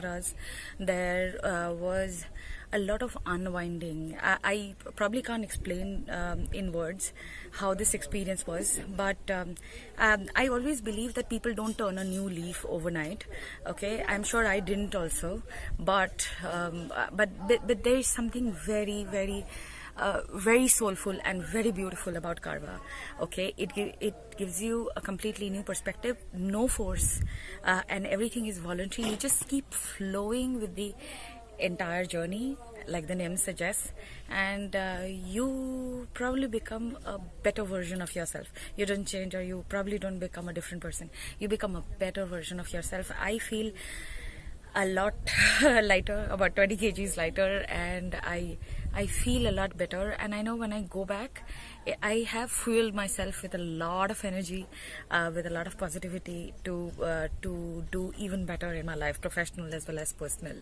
mantras. There was a lot of unwinding. I probably can't explain in words how this experience was, but I always believe that people don't turn a new leaf overnight. Okay, I'm sure I didn't also, but there is something very soulful and very beautiful about Karva. Okay, it gives you a completely new perspective, no force, and everything is voluntary. You just keep flowing with the entire journey, like the name suggests, and you probably become a better version of yourself. You don't change, or you probably don't become a different person. You become a better version of yourself. I feel a lot lighter, about 20 kgs lighter, and I feel a lot better. And I know when I go back, I have fueled myself with a lot of energy, with a lot of positivity to do even better in my life, professional as well as personal.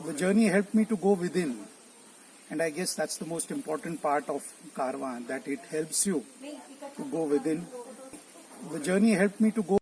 The journey helped me to go within, and I guess that's the most important part of Karvaan, that it helps you to go within. The journey helped me to go